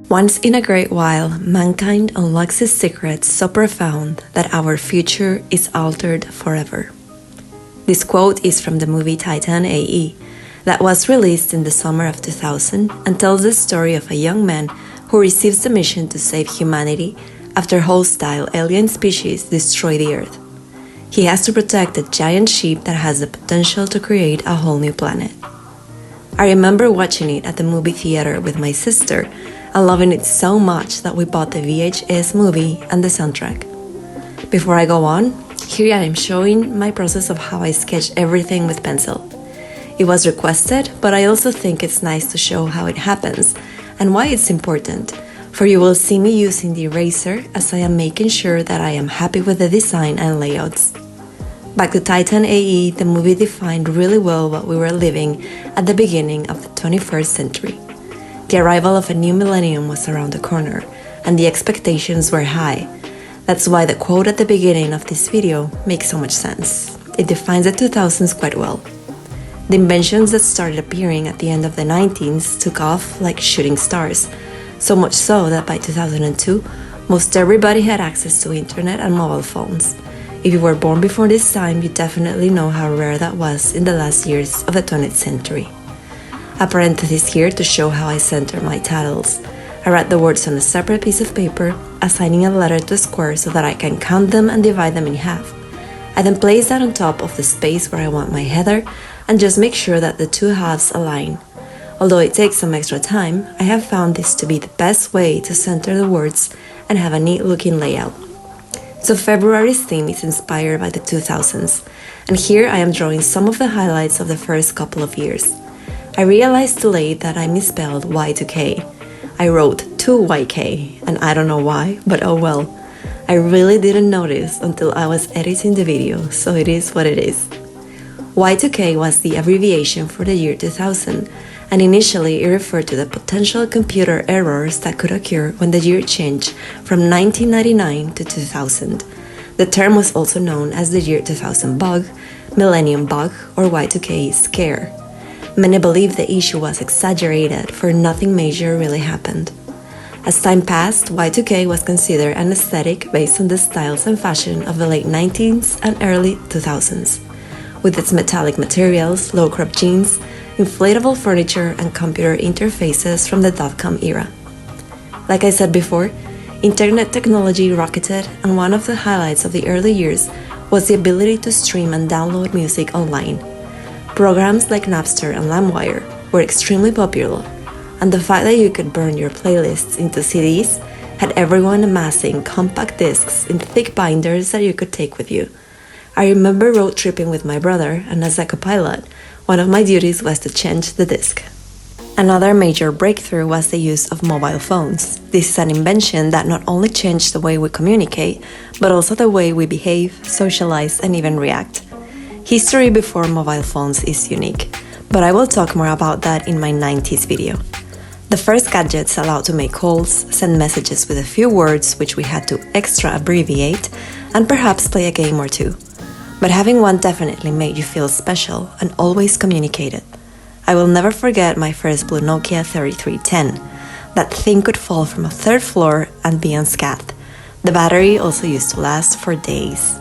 Once in a great while, mankind unlocks its secrets so profound that our future is altered forever. This quote is from the movie Titan AE that was released in the summer of 2000 and tells the story of a young man who receives the mission to save humanity after hostile alien species destroy the Earth. He has to protect a giant ship that has the potential to create a whole new planet. I remember watching it at the movie theater with my sister and loving it so much that we bought the VHS movie and the soundtrack. Before I go on, here I am showing my process of how I sketch everything with pencil. It was requested, but I also think it's nice to show how it happens and why it's important, for you will see me using the eraser as I am making sure that I am happy with the design and layouts. Back to Titan AE, the movie defined really well what we were living at the beginning of the 21st century. The arrival of a new millennium was around the corner, and the expectations were high. That's why the quote at the beginning of this video makes so much sense. It defines the 2000s quite well. The inventions that started appearing at the end of the 19s took off like shooting stars, so much so that by 2002, most everybody had access to internet and mobile phones. If you were born before this time, you definitely know how rare that was in the last years of the 20th century. A parenthesis here to show how I center my titles. I write the words on a separate piece of paper, assigning a letter to a square so that I can count them and divide them in half. I then place that on top of the space where I want my header and just make sure that the two halves align. Although it takes some extra time, I have found this to be the best way to center the words and have a neat looking layout. So February's theme is inspired by the 2000s, and here I am drawing some of the highlights of the first couple of years. I realized too late that I misspelled Y2K. I wrote 2YK, and I don't know why, but oh well. I really didn't notice until I was editing the video, so it is what it is. Y2K was the abbreviation for the year 2000, and initially it referred to the potential computer errors that could occur when the year changed from 1999 to 2000. The term was also known as the year 2000 bug, millennium bug, or Y2K scare. Many believe the issue was exaggerated, for nothing major really happened. As time passed, Y2K was considered an aesthetic based on the styles and fashion of the late 19th and early 2000s, with its metallic materials, low-crop jeans, inflatable furniture, and computer interfaces from the dot-com era. Like I said before, internet technology rocketed, and one of the highlights of the early years was the ability to stream and download music online. Programs like Napster and LimeWire were extremely popular, and the fact that you could burn your playlists into CDs had everyone amassing compact discs in thick binders that you could take with you. I remember road tripping with my brother, and as a co-pilot, one of my duties was to change the disc. Another major breakthrough was the use of mobile phones. This is an invention that not only changed the way we communicate, but also the way we behave, socialize, and even react. History before mobile phones is unique, but I will talk more about that in my 90s video. The first gadgets allowed to make calls, send messages with a few words which we had to extra abbreviate, and perhaps play a game or two. But having one definitely made you feel special and always communicated. I will never forget my first blue Nokia 3310. That thing could fall from a third floor and be unscathed. The battery also used to last for days.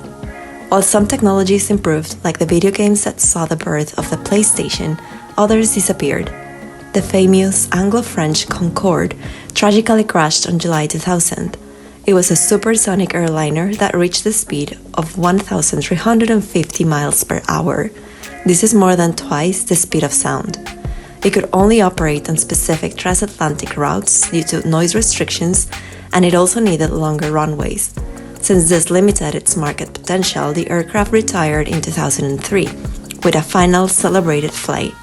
While some technologies improved, like the video games that saw the birth of the PlayStation, others disappeared. The famous Anglo-French Concorde tragically crashed on July 2000. It was a supersonic airliner that reached the speed of 1,350 miles per hour. This is more than twice the speed of sound. It could only operate on specific transatlantic routes due to noise restrictions, and it also needed longer runways. Since this limited its market potential, the aircraft retired in 2003, with a final celebrated flight.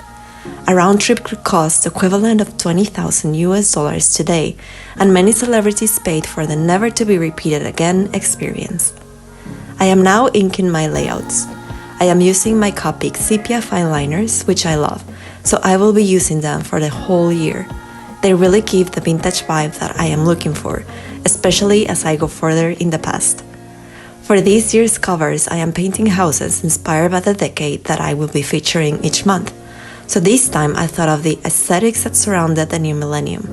A round trip could cost the equivalent of $20,000 today, and many celebrities paid for the never-to-be-repeated-again experience. I am now inking my layouts. I am using my Copic sepia fine liners, which I love, so I will be using them for the whole year. They really give the vintage vibe that I am looking for, especially as I go further in the past. For this year's covers, I am painting houses inspired by the decade that I will be featuring each month. So this time I thought of the aesthetics that surrounded the new millennium.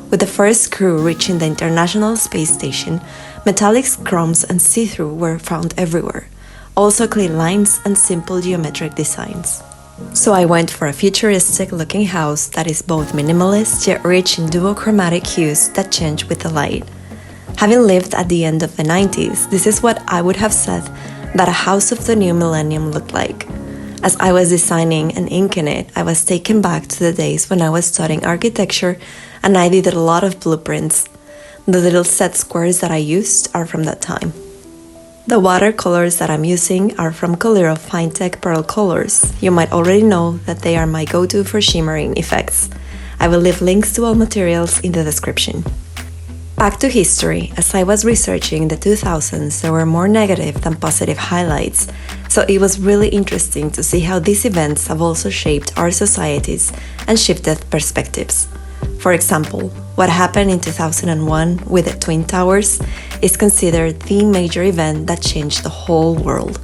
With the first crew reaching the International Space Station, metallic chromes and see-through were found everywhere, also clean lines and simple geometric designs. So I went for a futuristic-looking house that is both minimalist yet rich in duochromatic hues that change with the light. Having lived at the end of the 90s, this is what I would have said that a house of the new millennium looked like. As I was designing and inking it, I was taken back to the days when I was studying architecture and I did a lot of blueprints. The little set squares that I used are from that time. The watercolors that I'm using are from Coliro Fine-Tech Pearl Colors. You might already know that they are my go-to for shimmering effects. I will leave links to all materials in the description. Back to history, as I was researching the 2000s, there were more negative than positive highlights, so it was really interesting to see how these events have also shaped our societies and shifted perspectives. For example, what happened in 2001 with the Twin Towers is considered the major event that changed the whole world.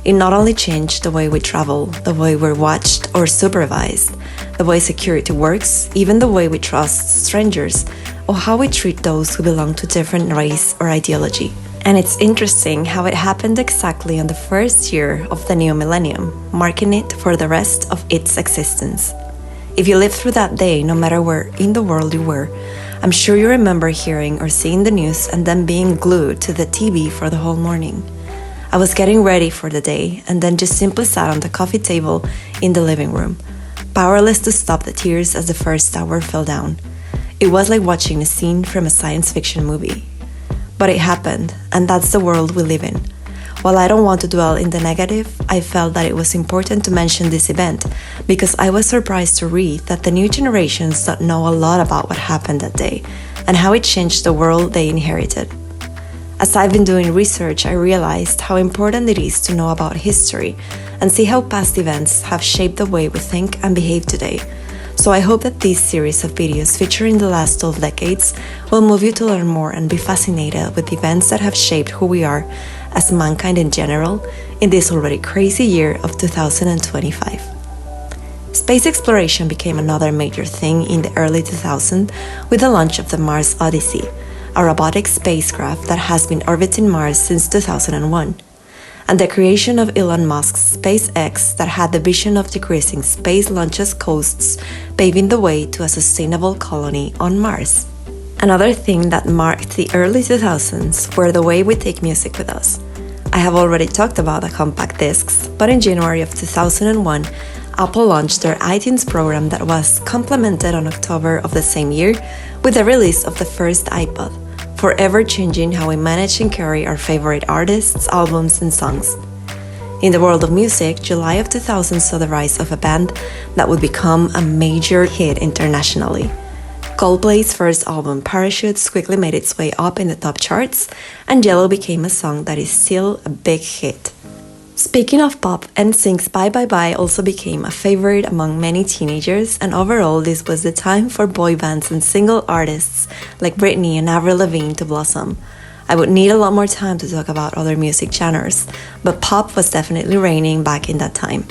It not only changed the way we travel, the way we're watched or supervised, the way security works, even the way we trust strangers, or how we treat those who belong to different race or ideology. And it's interesting how it happened exactly on the first year of the new millennium, marking it for the rest of its existence. If you lived through that day, no matter where in the world you were, I'm sure you remember hearing or seeing the news and then being glued to the TV for the whole morning. I was getting ready for the day and then just simply sat on the coffee table in the living room, powerless to stop the tears as the first tower fell down. It was like watching a scene from a science fiction movie. But it happened, and that's the world we live in. While I don't want to dwell in the negative, I felt that it was important to mention this event because I was surprised to read that the new generations don't know a lot about what happened that day and how it changed the world they inherited. As I've been doing research, I realized how important it is to know about history and see how past events have shaped the way we think and behave today. So I hope that this series of videos featuring the last 12 decades will move you to learn more and be fascinated with events that have shaped who we are as mankind in general in this already crazy year of 2025. Space exploration became another major thing in the early 2000s with the launch of the Mars Odyssey, a robotic spacecraft that has been orbiting Mars since 2001. And the creation of Elon Musk's SpaceX that had the vision of decreasing space launches costs, paving the way to a sustainable colony on Mars. Another thing that marked the early 2000s were the way we take music with us. I have already talked about the compact discs, but in January of 2001, Apple launched their iTunes program that was complemented on October of the same year with the release of the first iPod, forever changing how we manage and carry our favorite artists, albums, and songs. In the world of music, July of 2000 saw the rise of a band that would become a major hit internationally. Coldplay's first album, Parachutes, quickly made its way up in the top charts, and Yellow became a song that is still a big hit. Speaking of pop, NSYNC's Bye Bye Bye also became a favorite among many teenagers, and overall this was the time for boy bands and single artists like Britney and Avril Lavigne to blossom. I would need a lot more time to talk about other music genres, but pop was definitely reigning back in that time.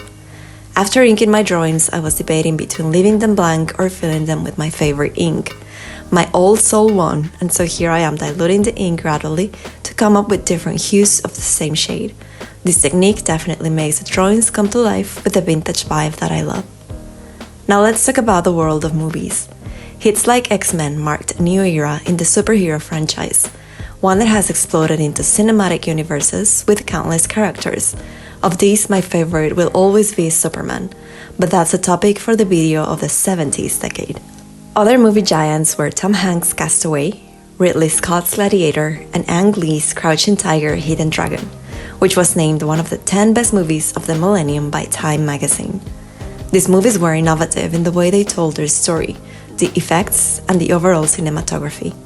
After inking my drawings, I was debating between leaving them blank or filling them with my favorite ink. My old soul won, and so here I am diluting the ink gradually to come up with different hues of the same shade. This technique definitely makes the drawings come to life with the vintage vibe that I love. Now let's talk about the world of movies. Hits like X-Men marked a new era in the superhero franchise, one that has exploded into cinematic universes with countless characters. Of these, my favorite will always be Superman, but that's a topic for the video of the 70s decade. Other movie giants were Tom Hanks' Castaway, Ridley Scott's Gladiator, and Ang Lee's Crouching Tiger, Hidden Dragon, which was named one of the 10 best movies of the millennium by Time magazine. These movies were innovative in the way they told their story, the effects, and the overall cinematography.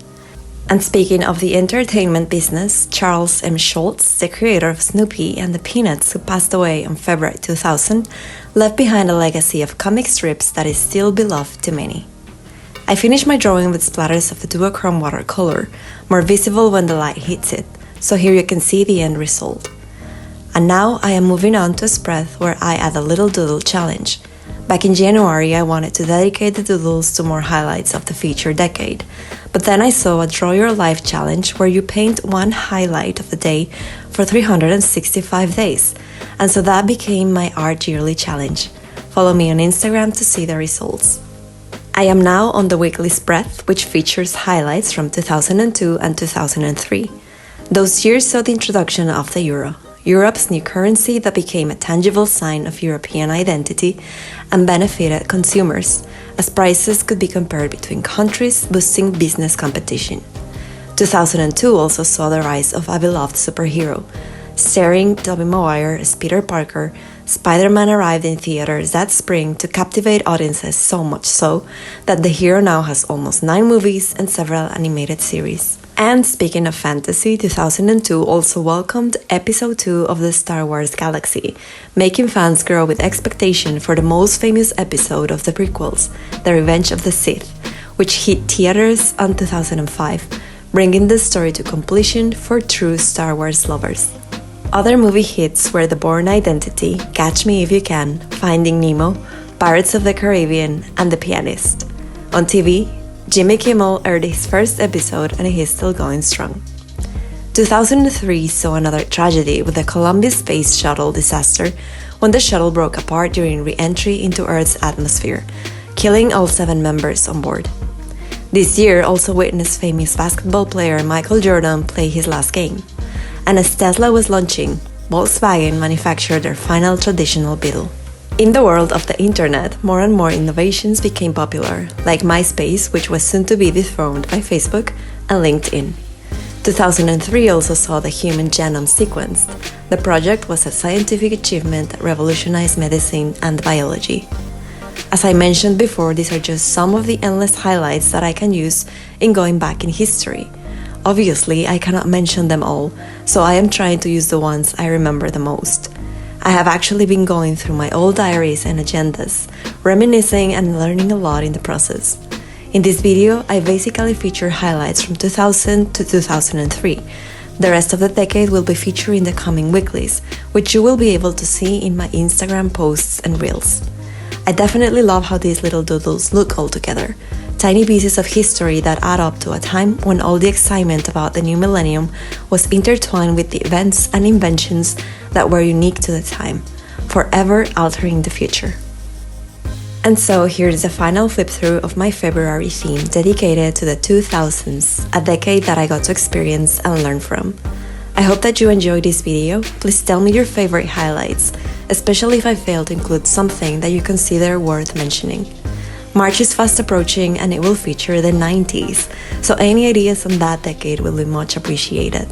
And speaking of the entertainment business, Charles M. Schulz, the creator of Snoopy and the Peanuts, who passed away in February 2000, left behind a legacy of comic strips that is still beloved to many. I finished my drawing with splatters of the duochrome watercolor, more visible when the light hits it, so here you can see the end result. And now I am moving on to a spread where I add a little doodle challenge. Back in January, I wanted to dedicate the doodles to more highlights of the future decade. But then I saw a Draw Your Life challenge where you paint one highlight of the day for 365 days. And so that became my Art Yearly Challenge. Follow me on Instagram to see the results. I am now on the weekly spread, which features highlights from 2002 and 2003. Those years saw the introduction of the euro, Europe's new currency that became a tangible sign of European identity and benefited consumers, as prices could be compared between countries, boosting business competition. 2002 also saw the rise of a beloved superhero. Starring Tobey Maguire as Peter Parker, Spider-Man arrived in theaters that spring to captivate audiences, so much so that the hero now has almost 9 movies and several animated series. And speaking of fantasy, 2002 also welcomed Episode 2 of the Star Wars galaxy, making fans grow with expectation for the most famous episode of the prequels, The Revenge of the Sith, which hit theaters in 2005, bringing the story to completion for true Star Wars lovers. Other movie hits were The Bourne Identity, Catch Me If You Can, Finding Nemo, Pirates of the Caribbean, and The Pianist. On TV, Jimmy Kimmel aired his first episode and he's still going strong. 2003 saw another tragedy with the Columbia Space Shuttle disaster when the shuttle broke apart during re-entry into Earth's atmosphere, killing all 7 members on board. This year also witnessed famous basketball player Michael Jordan play his last game. And as Tesla was launching, Volkswagen manufactured their final traditional Beetle. In the world of the internet, more and more innovations became popular, like MySpace, which was soon to be dethroned by Facebook, and LinkedIn. 2003 also saw the human genome sequenced. The project was a scientific achievement that revolutionized medicine and biology. As I mentioned before, these are just some of the endless highlights that I can use in going back in history. Obviously, I cannot mention them all, so I am trying to use the ones I remember the most. I have actually been going through my old diaries and agendas, reminiscing and learning a lot in the process. In this video, I basically feature highlights from 2000 to 2003. The rest of the decade will be featured in the coming weeklies, which you will be able to see in my Instagram posts and reels. I definitely love how these little doodles look all together. Tiny pieces of history that add up to a time when all the excitement about the new millennium was intertwined with the events and inventions that were unique to the time, forever altering the future. And so here's the final flip-through of my February theme dedicated to the 2000s, a decade that I got to experience and learn from. I hope that you enjoyed this video. Please tell me your favorite highlights, especially if I failed to include something that you consider worth mentioning. March is fast approaching and it will feature the 90s, so any ideas on that decade will be much appreciated.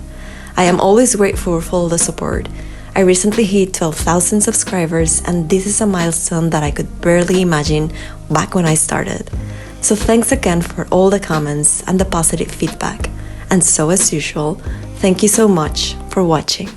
I am always grateful for all the support. I recently hit 12,000 subscribers and this is a milestone that I could barely imagine back when I started. So thanks again for all the comments and the positive feedback. And so as usual, thank you so much for watching.